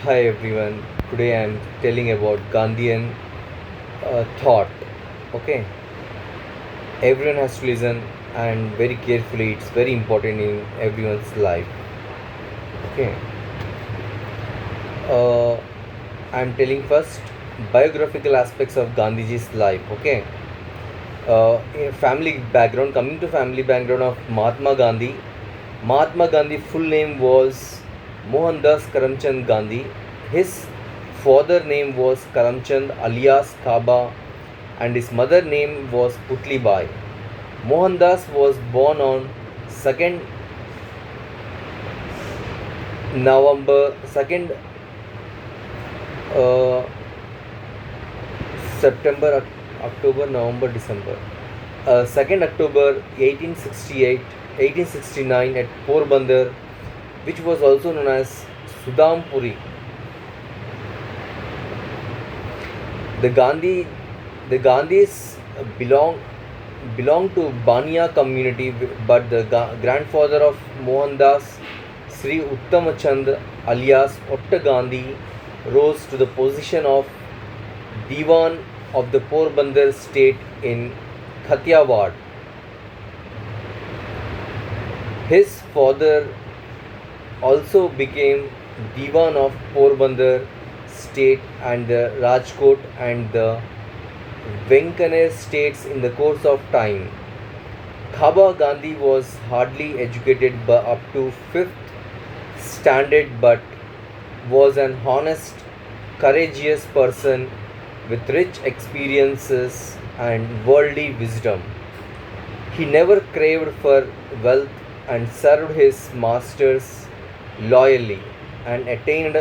Hi everyone. Today I am telling about Gandhian thought. Okay, everyone has to listen and very carefully. It's very important in everyone's life. Okay, uh, I'm telling first biographical aspects of Gandhiji's life. Okay, family background. Coming to family background of Mahatma Gandhi. Mahatma Gandhi full name was Mohandas Karamchand Gandhi. His father name was Karamchand alias Kaba and his mother name was Putli Bai. Mohandas was born on 2nd November 2nd uh, September October November December 2nd October 1869 at Porbandar, which was also known as Sudampuri. The Gandhi the Gandhis belong to Bania community, but the grandfather of Mohandas, Sri Uttamachand alias Otta Gandhi, rose to the position of Diwan of the Porbandar state in Kathiawad. His father also became Diwan of Porbandar state and the Rajkot and the Venkaner states in the course of time. Khaba Gandhi was hardly educated up to 5th standard but was an honest, courageous person with rich experiences and worldly wisdom. He never craved for wealth and served his masters loyally and attained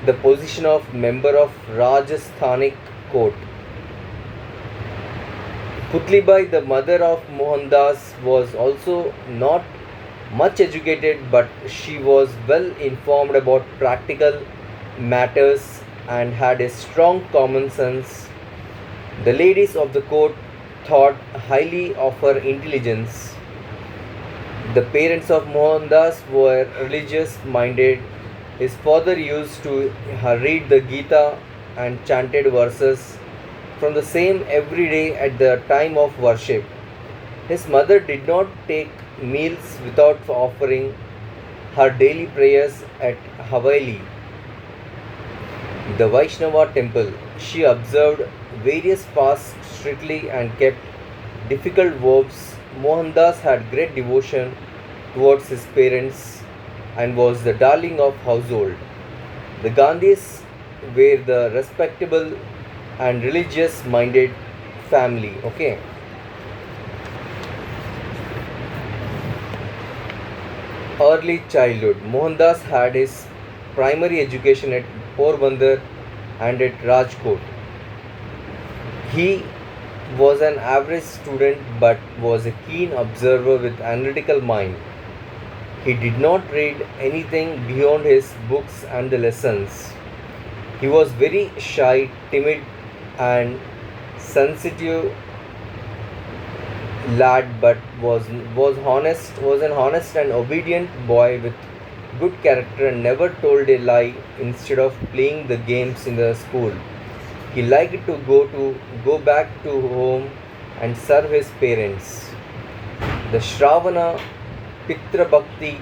the position of member of Rajasthanic court. Putlibai, the mother of Mohandas, was also not much educated, but she was well informed about practical matters and had a strong common sense. The ladies of the court thought highly of her intelligence. The parents of Mohandas were religious minded. His father used to read the Gita and chanted verses from the same every day at the time of worship. His mother did not take meals without offering her daily prayers at Haveli, the Vaishnava temple. She observed various fasts strictly and kept difficult vows. Mohandas had great devotion towards his parents and was the darling of household. The Gandhis were the respectable and religious minded family. Okay. Early childhood. Mohandas had his primary education at Porbandar and at Rajkot. He was an average student but was a keen observer with analytical mind. He did not read anything beyond his books and the lessons. He was very shy, timid, and sensitive lad, but was an honest and obedient boy with good character and never told a lie instead of playing the games in the school. He liked to go back to home and serve his parents. The Shravana, Pitra Bhakti,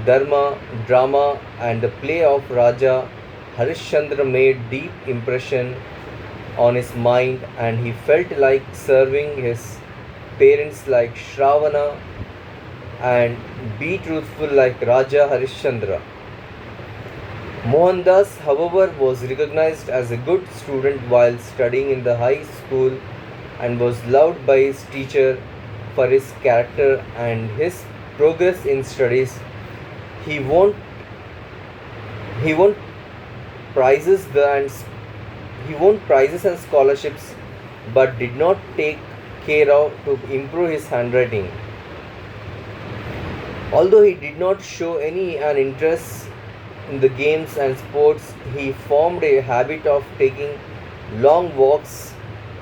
Dharma, drama, and the play of Raja Harishchandra made deep impression on his mind, and he felt like serving his parents like Shravana and be truthful like Raja Harishchandra. Mohandas, however, was recognized as a good student while studying in the high school and was loved by his teacher for his character and his progress in studies. He won he won prizes the and he won prizes and scholarships but did not take care of to improve his handwriting. Although he did not show any an interest in the games and sports, he formed a habit of taking long walks.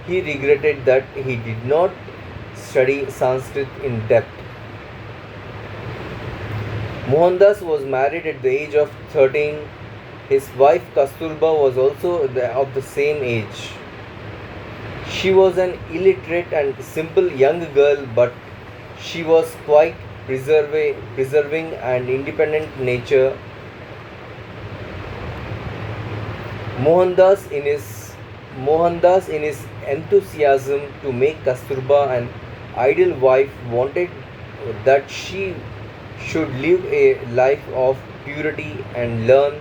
He regretted that he did not study Sanskrit in depth. Mohandas was married at the age of 13 His wife Kasturba was also of the same age. She was an illiterate and simple young girl, but she was quite preserving and independent nature. Mohandas in his Mohandas in his enthusiasm to make Kasturba an ideal wife wanted that she should live a life of purity and learn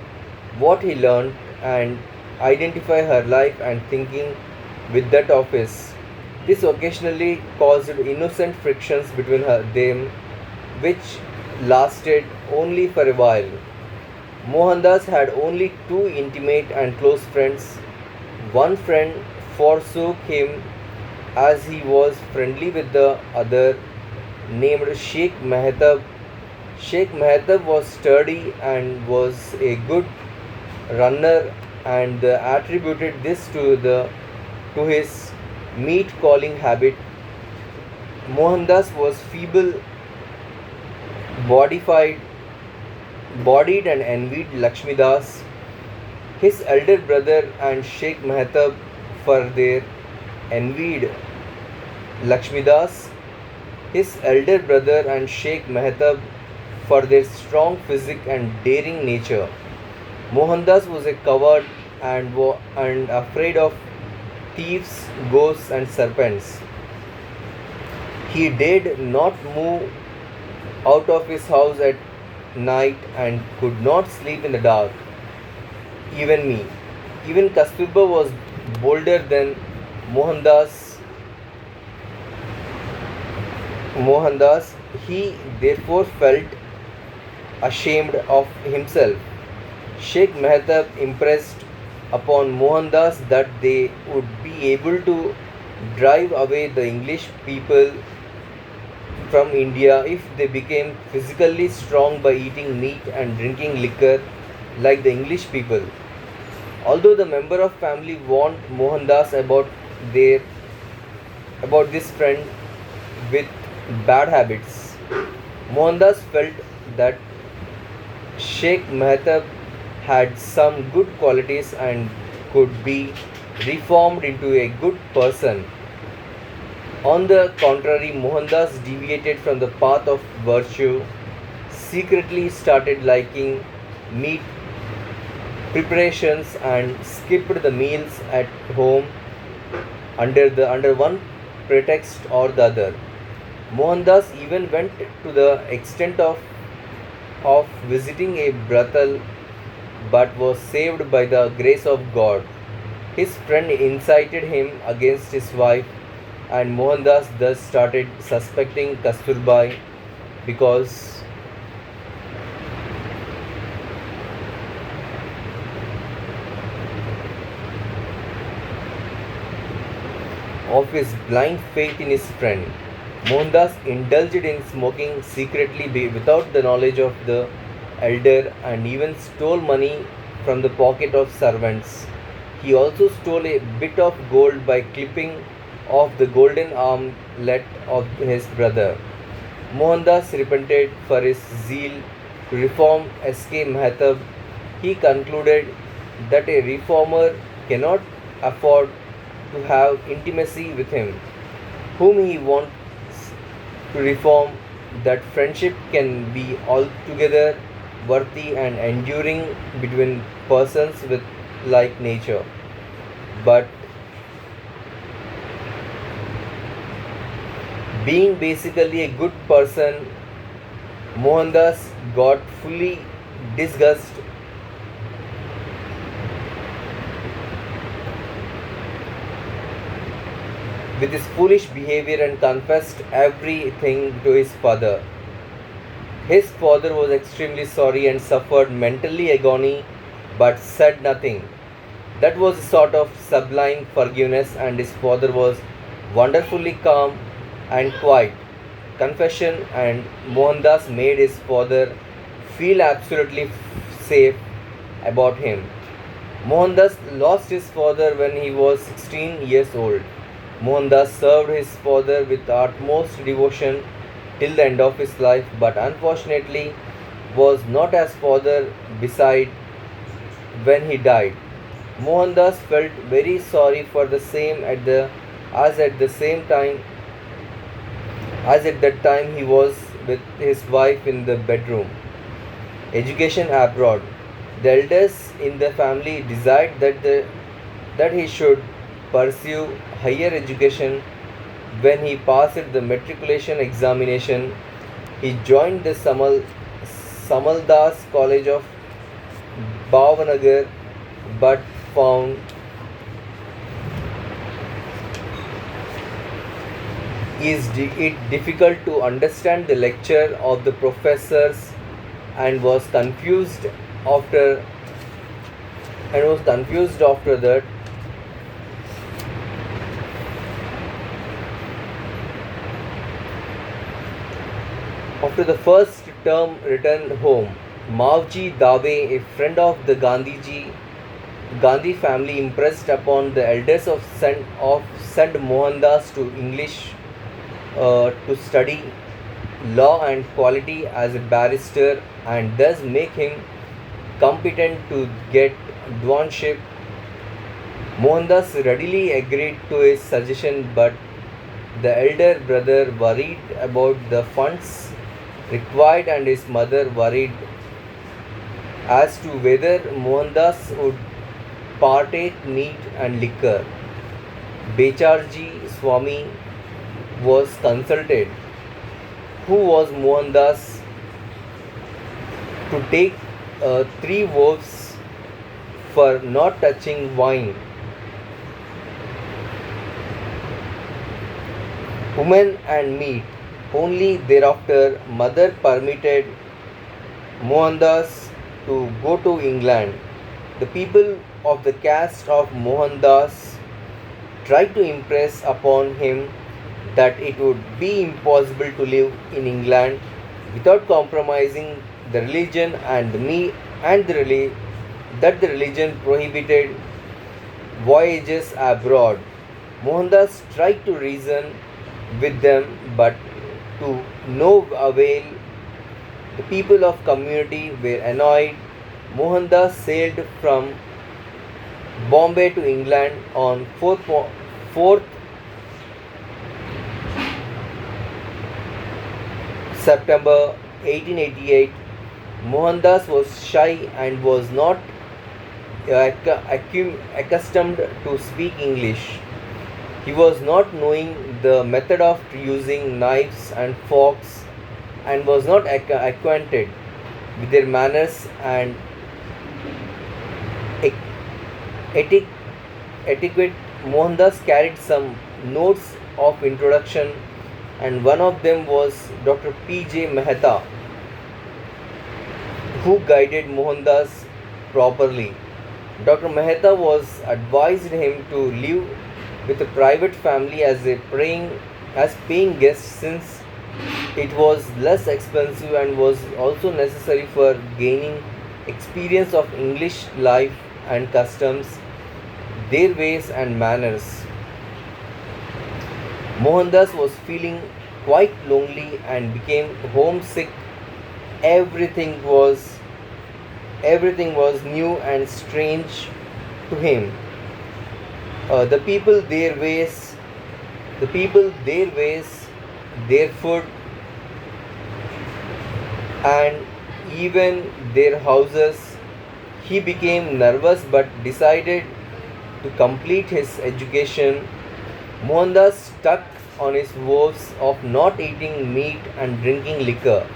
what he learned and identify her life and thinking with that of his. This occasionally caused innocent frictions between them, which lasted only for a while. Mohandas had only two intimate and close friends. One friend forsook him as he was friendly with the other, named Sheikh Mehtab. Sheikh Mehtab was sturdy and was a good runner and attributed this to his meat calling habit. Mohandas was feeble bodified bodied and envied Lakshmidas, his elder brother, and Sheikh Mehtab for their envied Lakshmidas, his elder brother, and Sheikh Mehtab for their strong physique and daring nature. Mohandas was a coward and afraid of thieves, ghosts, and serpents. He dared not move out of his house at night and could not sleep in the dark. Even me. Even Kasturba was bolder than Mohandas. Mohandas, he therefore felt ashamed of himself. Sheikh Mehtab impressed upon Mohandas that they would be able to drive away the English people from India if they became physically strong by eating meat and drinking liquor like the English people. Although the member of family warned Mohandas their about this friend with bad habits, Mohandas felt that Sheikh Mehtab had some good qualities and could be reformed into a good person. On the contrary, Mohandas deviated from the path of virtue, secretly started liking meat preparations and skipped the meals at home under one pretext or the other. Mohandas even went to the extent of visiting a brothel but was saved by the grace of God. His friend incited him against his wife, and Mohandas thus started suspecting Kasturbai because of his blind faith in his friend. Mohandas indulged in smoking secretly without the knowledge of the elder and even stole money from the pocket of servants. He also stole a bit of gold by clipping off the golden armlet of his brother. Mohandas repented for his zeal to reform S.K. Mehtab. He concluded that a reformer cannot afford to have intimacy with him, whom he wants to reform, that friendship can be altogether worthy and enduring between persons with like nature. But being basically a good person, Mohandas got fully disgusted with his foolish behavior and confessed everything to his father. His father was extremely sorry and suffered mentally agony but said nothing. That was a sort of sublime forgiveness, and his father was wonderfully calm and quiet. Confession and Mohandas made his father feel absolutely safe about him. Mohandas lost his father when he was 16 years old. Mohandas served his father with utmost devotion till the end of his life, but unfortunately was not as father beside when he died. Mohandas felt very sorry for the same as at the same time as at that time he was with his wife in the bedroom. Education abroad. The elders in the family desired that he should pursue higher education. When he passed the matriculation examination, he joined the Samaldas College of Bhavanagar, but found it difficult to understand the lecture of the professors and was confused after that. After the first term returned home, Mavji Dave, a friend of the Gandhi family, impressed upon the elders sent Mohandas to English to study law and quality as a barrister and thus make him competent to get Dwanship. Mohandas readily agreed to his suggestion, but the elder brother worried about the funds required and his mother worried as to whether Mohandas would partake meat and liquor. Becharji Swami was consulted, who was Mohandas, to take 3 vows for not touching wine, women and meat. Only thereafter mother permitted Mohandas to go to England. The people of the caste of Mohandas tried to impress upon him that it would be impossible to live in England without compromising the religion that the religion prohibited voyages abroad. Mohandas tried to reason with them, but to no avail. The people of community were annoyed. Mohandas sailed from Bombay to England on 4th September 1888. Mohandas was shy and was not accustomed to speak English. He was not knowing the method of using knives and forks and was not acquainted with their manners and etiquette. Mohandas carried some notes of introduction, and one of them was Dr. P. J. Mehta, who guided Mohandas properly. Dr. Mehta was advised him to live with a private family as paying guest, since it was less expensive and was also necessary for gaining experience of English life and customs, their ways and manners. Mohandas was feeling quite lonely and became homesick. Everything was everything was new and strange to him. The people, their ways, their food, and even their houses. He became nervous but decided to complete his education. Mohandas stuck on his vows of not eating meat and drinking liquor.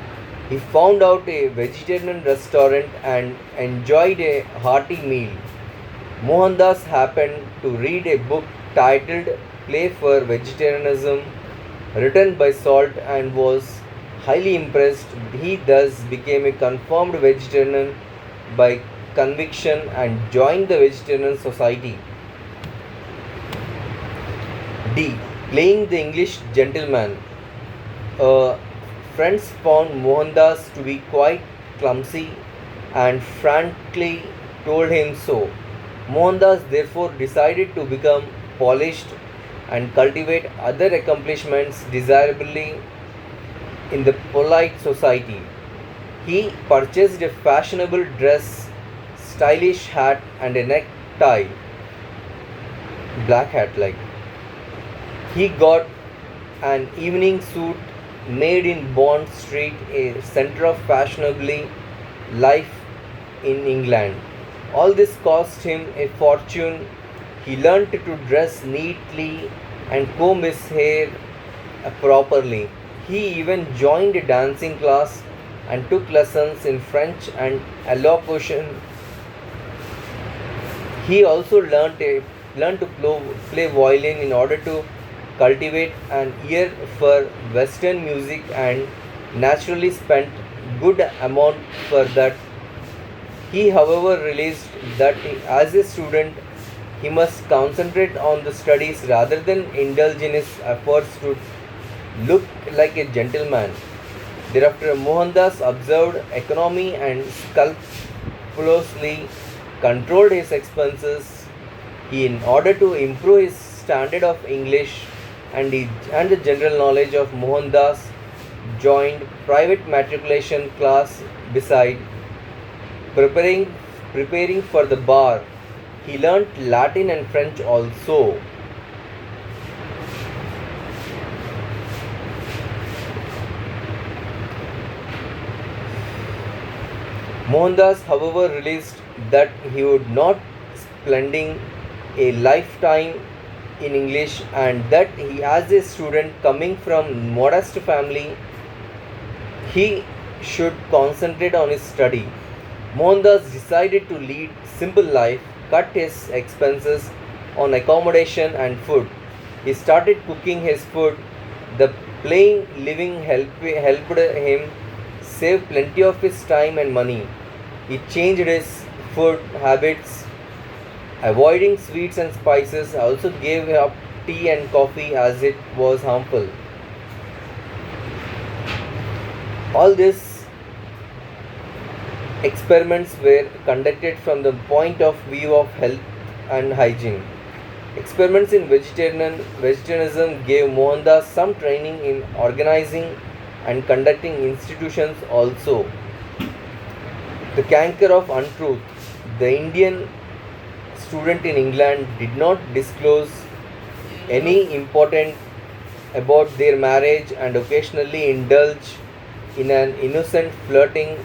He found out a vegetarian restaurant and enjoyed a hearty meal. Mohandas happened to read a book titled Play for Vegetarianism, written by Salt, and was highly impressed. He thus became a confirmed vegetarian by conviction and joined the Vegetarian Society. D. Playing the English gentleman. Uh, Friends found Mohandas to be quite clumsy and frankly told him so. Mohandas therefore decided to become polished and cultivate other accomplishments desirably in the polite society. He purchased a fashionable dress stylish hat and a necktie, black hat like. He got an evening suit made in Bond Street, a center of fashionably life in England. All this cost him a fortune. He learned to dress neatly and comb his hair properly. He even joined a dancing class and took lessons in French and elocution. He also learned to play violin in order to cultivate an ear for Western music and naturally spent good amount for that. He however realized that as a student he must concentrate on the studies rather than indulge in his efforts to look like a gentleman. Thereafter, Mohandas observed economy and scrupulously controlled his expenses. He, in order to improve his standard of English and the general knowledge of Mohandas, joined private matriculation class beside preparing preparing for the bar. He learnt Latin and French also. Mohandas, however, realized that he would not spending a lifetime in English and that he, as a student coming from modest family, he should concentrate on his study. Mohandas decided to lead simple life, cut his expenses on accommodation and food. He started cooking his food. The plain living helped him save plenty of his time and money. He changed his food habits, avoiding sweets and spices, also gave up tea and coffee as it was harmful. All these experiments were conducted from the point of view of health and hygiene. Experiments in vegetarianism gave Mohandas some training in organizing and conducting institutions also. The canker of untruth. The Indian student in England did not disclose any important about their marriage and occasionally indulge in an innocent flirting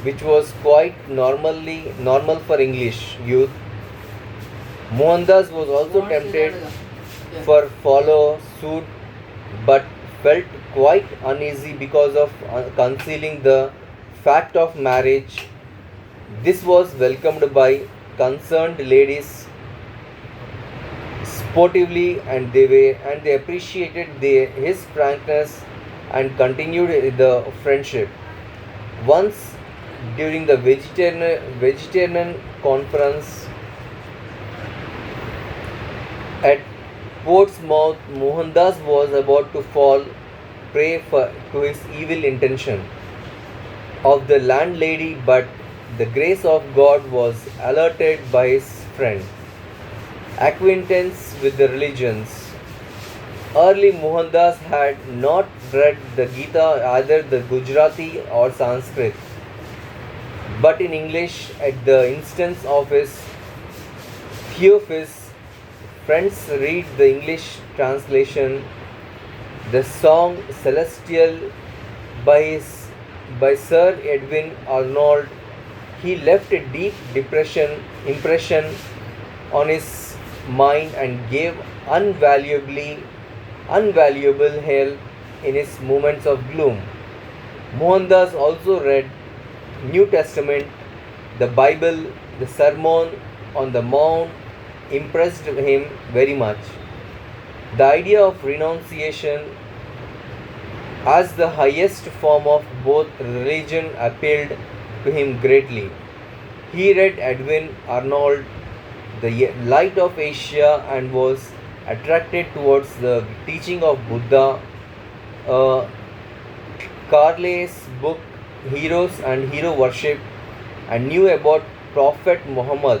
which was quite normal for English youth. Mohandas was also tempted for follow suit but felt quite uneasy because of concealing the fact of marriage. This was welcomed by concerned ladies sportively and they appreciated his frankness and continued the friendship. Once during the vegetarian conference at Portsmouth, Mohandas was about to fall prey to his evil intention of the landlady, but the grace of God was alerted by his friend. Acquaintance with the religions. Early Mohandas had not read the Gita, either the Gujarati or Sanskrit, but in English at the instance of his few of his friends read the English translation. The song Celestial by Sir Edwin Arnold. He left a deep impression on his mind and gave unvaluable help in his moments of gloom. Mohandas also read New Testament, the Bible, the Sermon on the Mount impressed him very much. The idea of renunciation as the highest form of both religion appealed to him greatly. He read Edwin Arnold, The Light of Asia, and was attracted towards the teaching of Buddha. Carley's book Heroes and Hero Worship and knew about Prophet Muhammad.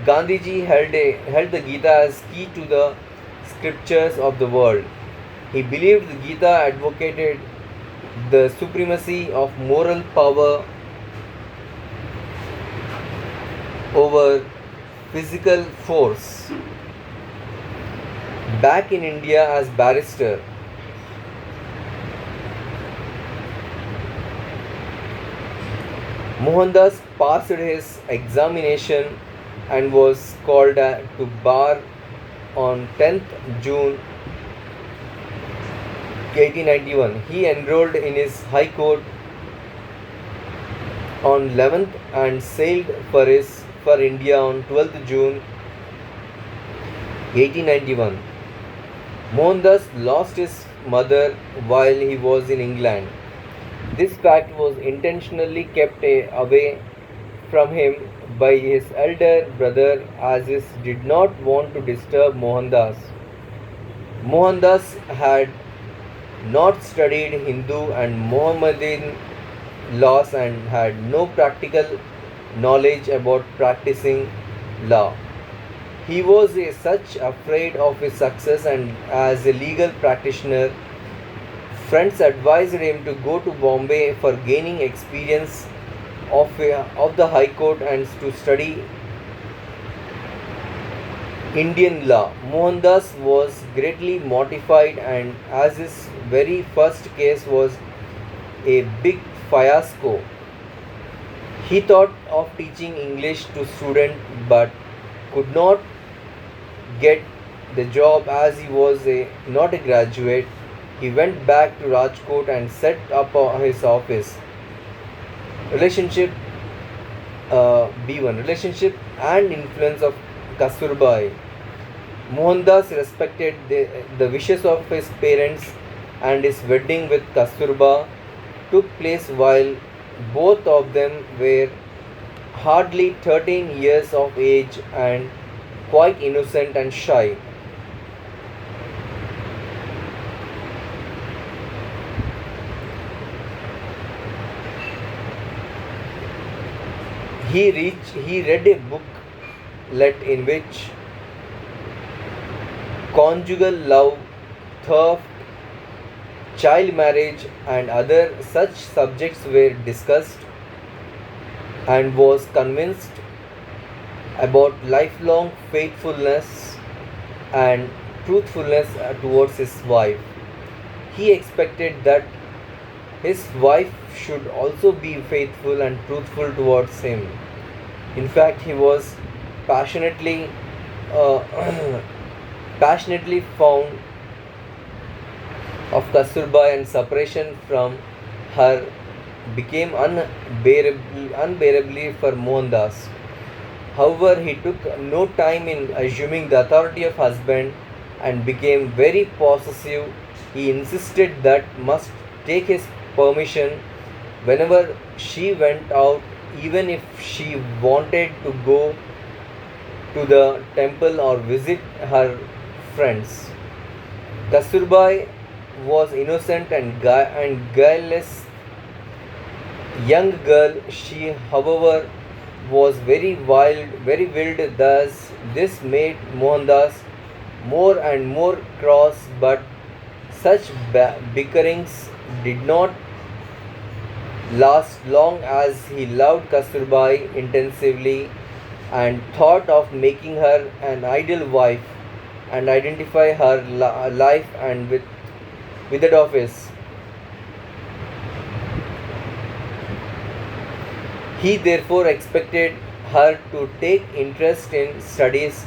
Gandhiji held the Gita as key to the scriptures of the world. He believed the Gita advocated the supremacy of moral power over physical force. Back in India as barrister, Mohandas passed his examination and was called to bar on 10th June 1891. He enrolled in his High Court on 11th and sailed for India on 12th June 1891. Mohandas lost his mother while he was in England. This fact was intentionally kept away from him by his elder brother as he did not want to disturb Mohandas. Mohandas had not studied Hindu and Mohammedan laws and had no practical knowledge about practicing law. He was such afraid of his success, and as a legal practitioner, friends advised him to go to Bombay for gaining experience of the High Court and to study Indian law. Mohandas was greatly mortified, and as his very first case was a big fiasco, he thought of teaching English to students but could not get the job as he was not a graduate. He went back to Rajkot and set up his office. Relationship B1 Relationship and influence of Kasturbai. Mohandas respected the wishes of his parents, and his wedding with Kasturba took place while both of them were hardly 13 years of age and quite innocent and shy. He read a booklet in which conjugal love, theft, child marriage, and other such subjects were discussed, and was convinced about lifelong faithfulness and truthfulness towards his wife. He expected that his wife should also be faithful and truthful towards him. In fact, he was passionately uh, passionately fond of Kasturba, and separation from her became unbearably for Mohandas. However, he took no time in assuming the authority of husband and became very possessive. He insisted that must take his permission whenever she went out, even if she wanted to go to the temple or visit her friends. Kasturbai was innocent and guileless young girl. She, however, was very wild. Thus, this made Mohandas more and more cross. But such bickerings did not last long, as he loved Kasturbai intensively and thought of making her an ideal wife and identify her life and with that of his. He therefore expected her to take interest in studies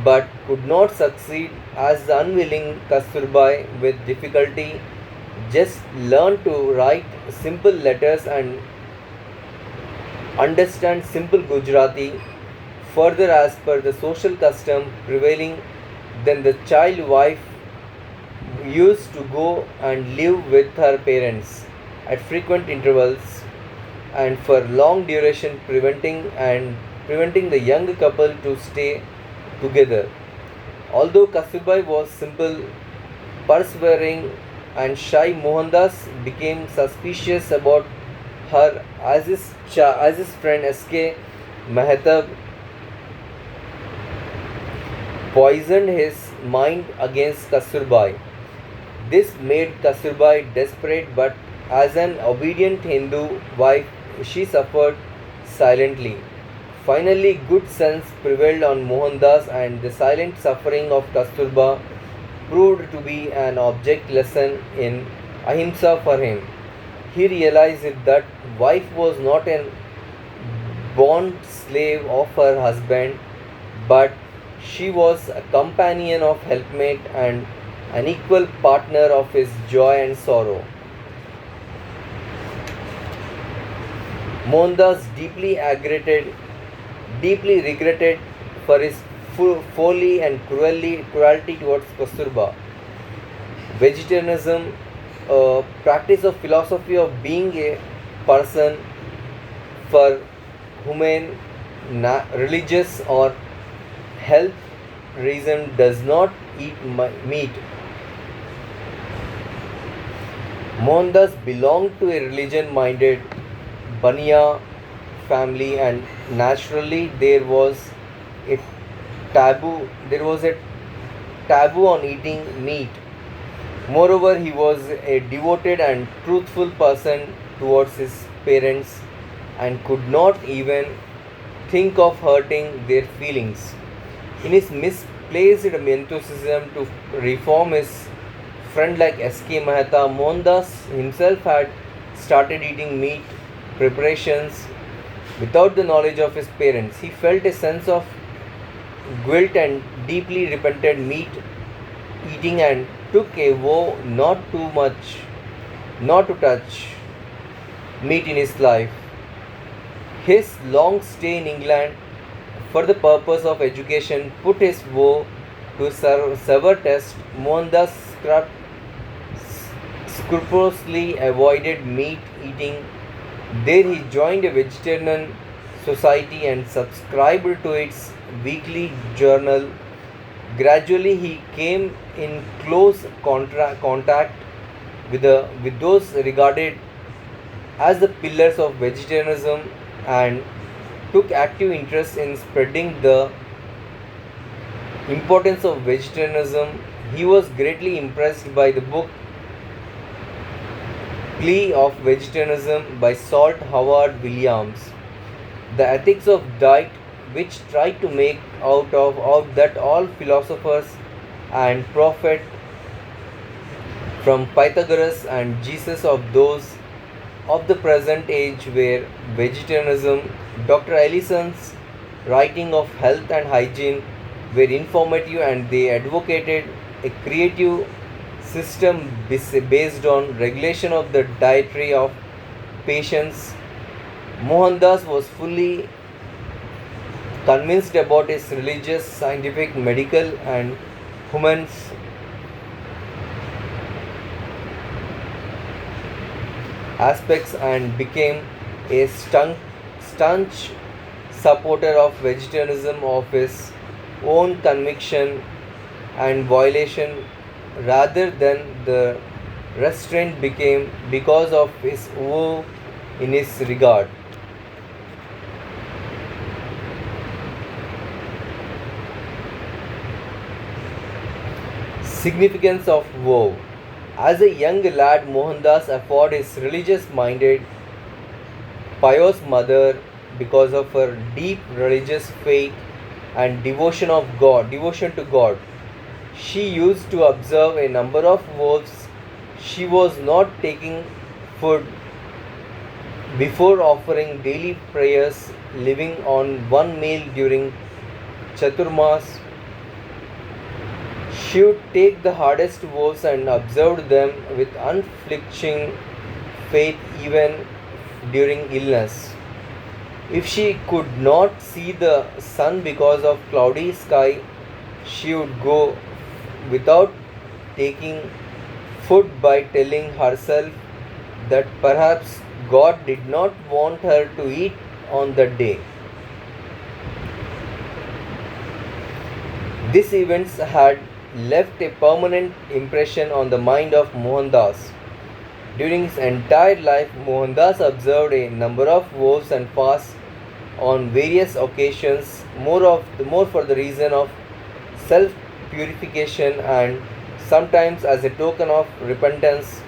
but could not succeed, as the unwilling Kasturbai with difficulty just learned to write simple letters and understand simple Gujarati. Further, as per the social custom prevailing, then the child wife used to go and live with her parents at frequent intervals and for long duration, preventing the young couple to stay together. Although Kasturbai was simple, persevering, and shy, Mohandas became suspicious about her as his friend S.K. Mehtab poisoned his mind against Kasturbai. This made Kasturbai desperate, but as an obedient Hindu wife, she suffered silently. Finally, good sense prevailed on Mohandas, and the silent suffering of Kasturba proved to be an object lesson in ahimsa for him. He realized that wife was not a bond slave of her husband, but she was a companion of helpmate and an equal partner of his joy and sorrow. Mohandas deeply regretted for his folly and cruelty towards Kasturba. Vegetarianism, a practice of philosophy of being a person for humane, religious or health reason, does not eat meat. Mohandas belonged to a religion-minded Baniya family, and naturally a there was a taboo on eating meat. Moreover, he was a devoted and truthful person towards his parents and could not even think of hurting their feelings. In his misplaced enthusiasm to reform his friend like S.K. Mehta, Mohandas himself had started eating meat preparations without the knowledge of his parents. He felt a sense of guilt and deeply repented meat eating and took a vow not to touch meat in his life. His long stay in England for the purpose of education put his vow to severe test. Mohandas scrupulously avoided meat eating. There he joined a vegetarian society and subscribed to its weekly journal. Gradually, he came in close contact with those regarded as the pillars of vegetarianism and took active interest in spreading the importance of vegetarianism. He was greatly impressed by the book Plea of Vegetarianism by Salt Howard Williams, The Ethics of Diet, which tried to make out that all philosophers and prophets from Pythagoras and Jesus of those of the present age were vegetarianism. Dr. Ellison's writing of health and hygiene were informative, and they advocated a creative system based on regulation of the dietary of patients. Mohandas was fully convinced about his religious, scientific, medical, and human aspects and became a staunch supporter of vegetarianism of his own conviction and violation rather than the restraint became because of his woe in his regard. Significance of vow. As a young lad, Mohandas afforded his religious minded, pious mother because of her deep religious faith and devotion to God. She used to observe a number of vows. She was not taking food before offering daily prayers, living on one meal during Chaturmas. She would take the hardest vows and observe them with unflinching faith even during illness. If she could not see the sun because of cloudy sky, she would go without taking food by telling herself that perhaps God did not want her to eat on that day. These events had left a permanent impression on the mind of Mohandas. During his entire life, Mohandas observed a number of vows and fasts on various occasions, more for the reason of self purification and sometimes as a token of repentance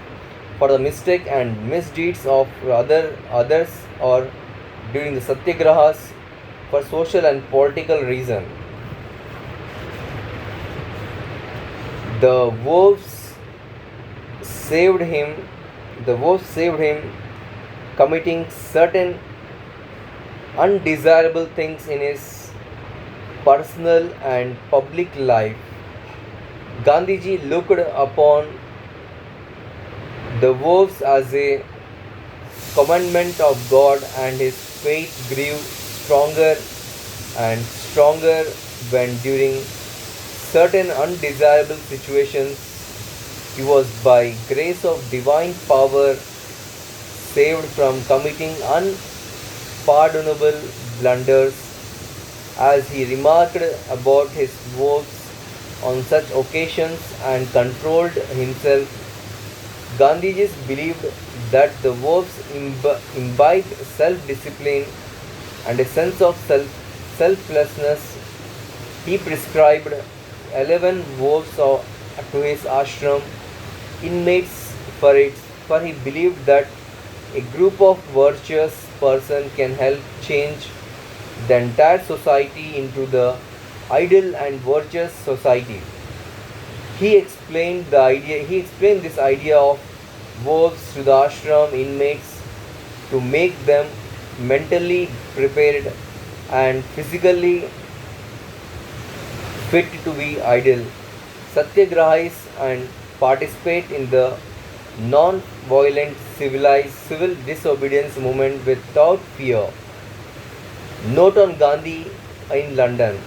for the mistake and misdeeds of others, or during the satyagrahas for social and political reason. The wolves saved him. The wolves saved him committing certain undesirable things in his personal and public life. Gandhiji looked upon the wolves as a commandment of God, and his faith grew stronger and stronger when, during certain undesirable situations, he was by grace of divine power saved from committing unpardonable blunders. As he remarked about his wolves on such occasions and controlled himself, Gandhiji believed that the wolves imbibed self-discipline and a sense of selflessness. He prescribed 11 wolves to his ashram inmates for he believed that a group of virtuous persons can help change the entire society into the ideal and virtuous society. He explained this idea of wolves to the ashram inmates to make them mentally prepared and physically fit to be ideal satyagrahis and participate in the non-violent civil disobedience movement without fear. Note on Gandhi in London.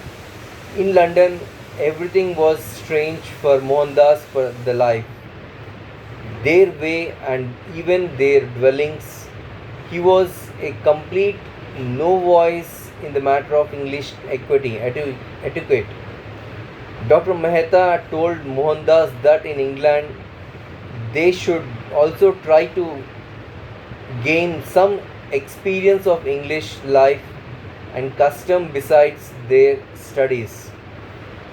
In London, everything was strange for Mohandas for the life, their way, and even their dwellings. He was a complete novice in the matter of English etiquette. Dr. Mehta told Mohandas that in England they should also try to gain some experience of English life and custom besides their studies.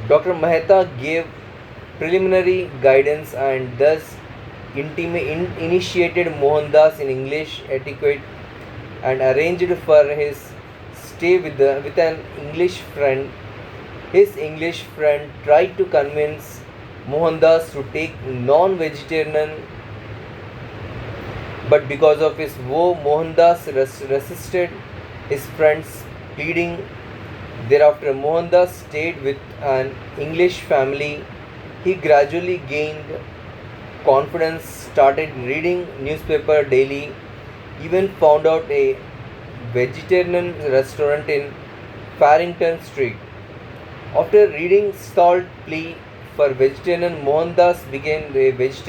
Dr. Mehta gave preliminary guidance and thus initiated Mohandas in English etiquette and arranged for his stay with an English friend. His English friend tried to convince Mohandas to take non-vegetarian, but because of his woe, Mohandas resisted his friend's pleading. Thereafter, Mohandas stayed with an English family. He gradually gained confidence, started reading newspaper daily, even found out a vegetarian restaurant in Farrington Street. After reading Salt plea for vegetarian, Mohandas became a vegetarian.